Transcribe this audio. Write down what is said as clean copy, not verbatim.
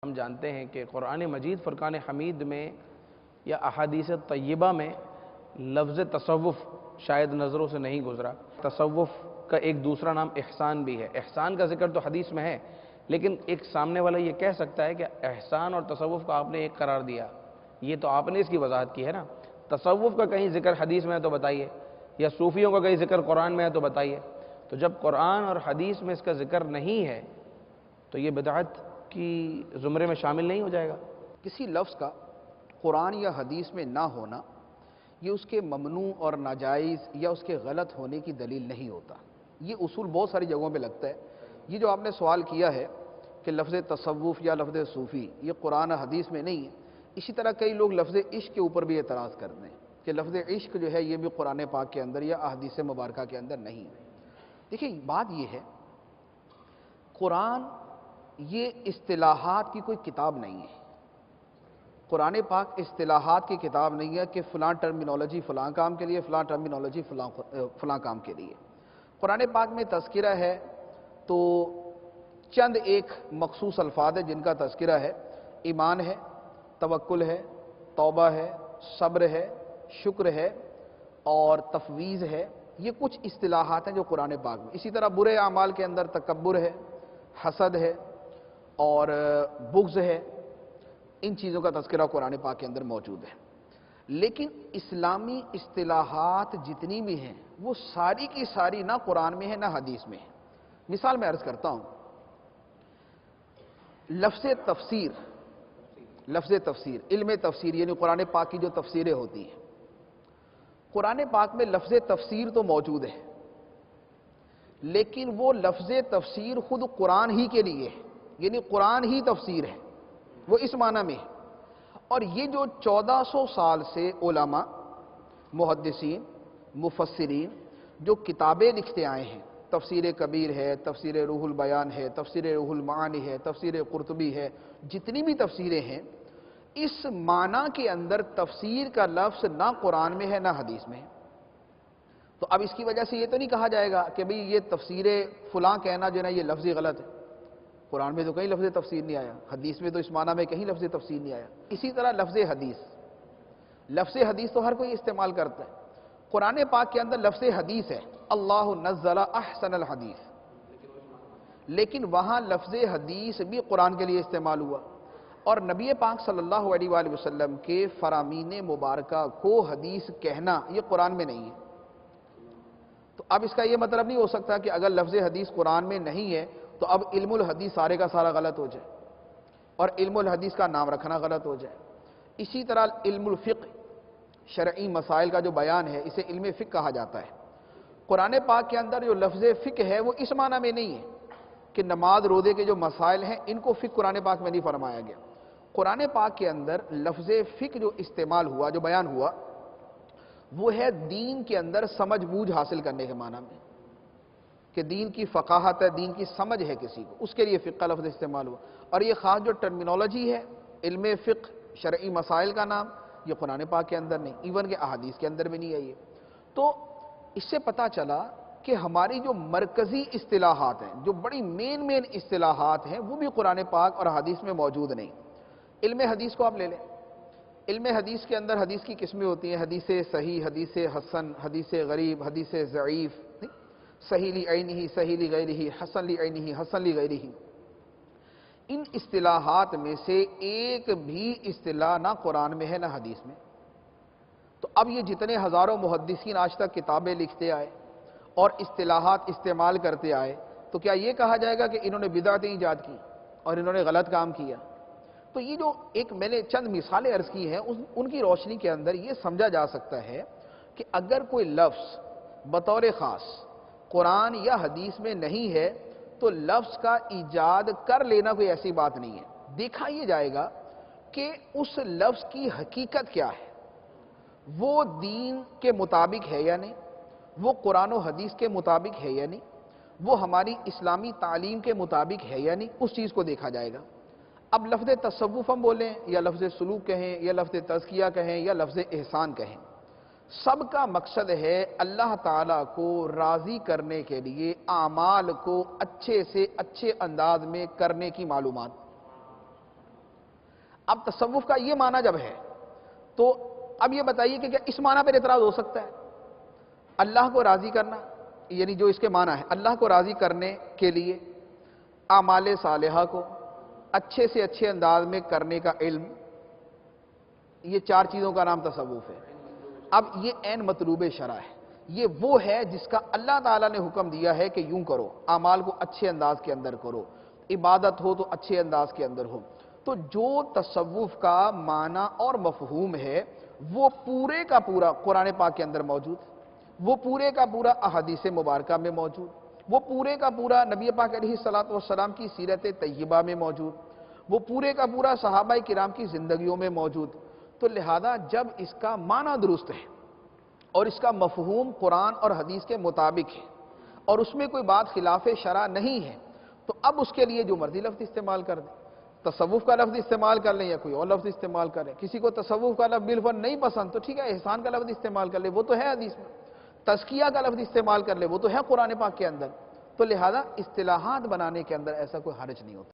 ہم جانتے ہیں کہ قرآن مجید فرقان حمید میں یا احادیث طیبہ میں لفظ تصوف شاید نظروں سے نہیں گزرا۔ تصوف کا ایک دوسرا نام احسان بھی ہے۔ احسان کا ذکر تو حدیث میں ہے، لیکن ایک سامنے والا یہ کہہ سکتا ہے کہ احسان اور تصوف کا آپ نے ایک قرار دیا، یہ تو آپ نے اس کی وضاحت کی ہے نا۔ تصوف کا کہیں ذکر حدیث میں ہے تو بتائیے، یا صوفیوں کا کہیں ذکر قرآن میں ہے تو بتائیے۔ تو جب قرآن اور حدیث میں اس کا ذکر نہیں ہے تو یہ بدعت کی زمرے میں شامل نہیں ہو جائے گا۔ کسی لفظ کا قرآن یا حدیث میں نہ ہونا یہ اس کے ممنوع اور ناجائز یا اس کے غلط ہونے کی دلیل نہیں ہوتا۔ یہ اصول بہت ساری جگہوں پہ لگتا ہے۔ یہ جو آپ نے سوال کیا ہے کہ لفظ تصوف یا لفظ صوفی یہ قرآن حدیث میں نہیں ہے، اسی طرح کئی لوگ لفظ عشق کے اوپر بھی اعتراض کرتے ہیں کہ لفظ عشق جو ہے یہ بھی قرآن پاک کے اندر یا احادیث مبارکہ کے اندر نہیں ہے۔ دیکھیں بات یہ ہے، قرآن یہ اصطلاحات کی کوئی کتاب نہیں ہے۔ قرآن پاک اصطلاحات کی کتاب نہیں ہے کہ فلاں ٹرمینالوجی فلاں کام کے لیے، فلاں ٹرمینالوجی فلاں کام کے لیے۔ قرآن پاک میں تذکرہ ہے تو چند ایک مخصوص الفاظ ہیں جن کا تذکرہ ہے، ایمان ہے، توکل ہے، توبہ ہے، صبر ہے، شکر ہے اور تفویض ہے۔ یہ کچھ اصطلاحات ہیں جو قرآن پاک میں۔ اسی طرح برے اعمال کے اندر تکبر ہے، حسد ہے اور بغض ہے۔ ان چیزوں کا تذکرہ قرآن پاک کے اندر موجود ہے، لیکن اسلامی اصطلاحات جتنی بھی ہیں وہ ساری کی ساری نہ قرآن میں ہے نہ حدیث میں ہے۔ مثال میں عرض کرتا ہوں، لفظ تفسیر، علم تفسیر یعنی قرآن پاک کی جو تفسیریں ہوتی ہیں، قرآن پاک میں لفظ تفسیر تو موجود ہے، لیکن وہ لفظ تفسیر خود قرآن ہی کے لیے ہے، یعنی قرآن ہی تفسیر ہے، وہ اس معنی میں ہے۔ اور یہ جو 1400 سال سے علماء، محدثین، مفسرین جو کتابیں لکھتے آئے ہیں، تفسیر کبیر ہے، تفسیر روح البیان ہے، تفسیر روح المعانی ہے، تفسیر قرطبی ہے، جتنی بھی تفسیریں ہیں، اس معنی کے اندر تفسیر کا لفظ نہ قرآن میں ہے نہ حدیث میں ہے۔ تو اب اس کی وجہ سے یہ تو نہیں کہا جائے گا کہ بھئی یہ تفسیر فلاں کہنا جو ہے نا یہ لفظی غلط ہے۔ قرآن میں تو کہیں لفظ تفسیر نہیں آیا، حدیث میں تو اس معنی میں کہیں لفظ تفسیر نہیں آیا۔ اسی طرح لفظ حدیث تو ہر کوئی استعمال کرتا ہے۔ قرآن پاک کے اندر لفظ حدیث ہے، اللہ نزل احسن الحدیث، لیکن وہاں لفظ حدیث بھی قرآن کے لیے استعمال ہوا، اور نبی پاک صلی اللہ علیہ وآلہ وسلم کے فرامین مبارکہ کو حدیث کہنا یہ قرآن میں نہیں ہے۔ تو اب اس کا یہ مطلب نہیں ہو سکتا کہ اگر لفظ حدیث قرآن میں نہیں ہے تو اب علم الحدیث سارے کا سارا غلط ہو جائے اور علم الحدیث کا نام رکھنا غلط ہو جائے۔ اسی طرح علم الفقہ، شرعی مسائل کا جو بیان ہے، اسے علم فقہ کہا جاتا ہے۔ قرآن پاک کے اندر جو لفظ فقہ ہے وہ اس معنی میں نہیں ہے کہ نماز روزے کے جو مسائل ہیں ان کو فقہ قرآن پاک میں نہیں فرمایا گیا۔ قرآن پاک کے اندر لفظ فقہ جو استعمال ہوا، جو بیان ہوا، وہ ہے دین کے اندر سمجھ بوجھ حاصل کرنے کے معنی میں، کہ دین کی فقاہت ہے، دین کی سمجھ ہے کسی کو، اس کے لیے فقہ کا لفظ استعمال ہوا۔ اور یہ خاص جو ٹرمینالوجی ہے، علم فقہ، شرعی مسائل کا نام، یہ قرآن پاک کے اندر نہیں، ایون کہ احادیث کے اندر بھی نہیں ہے یہ۔ تو اس سے پتہ چلا کہ ہماری جو مرکزی اصطلاحات ہیں، جو بڑی مین اصطلاحات ہیں، وہ بھی قرآن پاک اور حدیث میں موجود نہیں۔ علم حدیث کو آپ لے لیں، علم حدیث کے اندر حدیث کی قسمیں ہوتی ہیں، حدیث صحیح، حدیث حسن، حدیث غریب، حدیث ضعیف، صحیح لعینہ، صحیح لغیرہ، حسن لعینہ، حسن لغیرہ۔ ان اصطلاحات میں سے ایک بھی اصطلاح نہ قرآن میں ہے نہ حدیث میں۔ تو اب یہ جتنے ہزاروں محدثین آج تک کتابیں لکھتے آئے اور اصطلاحات استعمال کرتے آئے، تو کیا یہ کہا جائے گا کہ انہوں نے بدعتیں ایجاد کی اور انہوں نے غلط کام کیا؟ تو یہ جو ایک میں نے چند مثالیں عرض کی ہیں، ان کی روشنی کے اندر یہ سمجھا جا سکتا ہے کہ اگر کوئی لفظ بطور خاص قرآن یا حدیث میں نہیں ہے تو لفظ کا ایجاد کر لینا کوئی ایسی بات نہیں ہے۔ دیکھا یہ جائے گا کہ اس لفظ کی حقیقت کیا ہے، وہ دین کے مطابق ہے یا نہیں، وہ قرآن و حدیث کے مطابق ہے یا نہیں، وہ ہماری اسلامی تعلیم کے مطابق ہے یا نہیں، اس چیز کو دیکھا جائے گا۔ اب لفظ تصوف ہم بولیں یا لفظ سلوک کہیں یا لفظ تزکیہ کہیں یا لفظ احسان کہیں، سب کا مقصد ہے اللہ تعالیٰ کو راضی کرنے کے لیے اعمال کو اچھے سے اچھے انداز میں کرنے کی معلومات۔ اب تصوف کا یہ معنی جب ہے تو اب یہ بتائیے کہ کیا اس معنی پر اعتراض ہو سکتا ہے؟ اللہ کو راضی کرنا، یعنی جو اس کے معنی ہے اللہ کو راضی کرنے کے لیے اعمال صالحہ کو اچھے سے اچھے انداز میں کرنے کا علم، یہ چار چیزوں کا نام تصوف ہے۔ اب یہ عین مطلوب شرع ہے، یہ وہ ہے جس کا اللہ تعالیٰ نے حکم دیا ہے کہ یوں کرو، اعمال کو اچھے انداز کے اندر کرو، عبادت ہو تو اچھے انداز کے اندر ہو۔ تو جو تصوف کا معنی اور مفہوم ہے وہ پورے کا پورا قرآن پاک کے اندر موجود، وہ پورے کا پورا احادیث مبارکہ میں موجود، وہ پورے کا پورا نبی پاک علیہ الصلوۃ والسلام کی سیرت طیبہ میں موجود، وہ پورے کا پورا صحابہ کرام کی زندگیوں میں موجود۔ تو لہذا جب اس کا معنی درست ہے اور اس کا مفہوم قرآن اور حدیث کے مطابق ہے اور اس میں کوئی بات خلاف شرع نہیں ہے، تو اب اس کے لیے جو مرضی لفظ استعمال کر دیں، تصوف کا لفظ استعمال کر لیں یا کوئی اور لفظ استعمال کریں۔ کسی کو تصوف کا لفظ بالفعل نہیں پسند تو ٹھیک ہے، احسان کا لفظ استعمال کر لے، وہ تو ہے حدیث میں۔ تزکیہ کا لفظ استعمال کر لے، وہ تو ہے قرآن پاک کے اندر۔ تو لہذا اصطلاحات بنانے کے اندر ایسا کوئی حرج نہیں ہوتا۔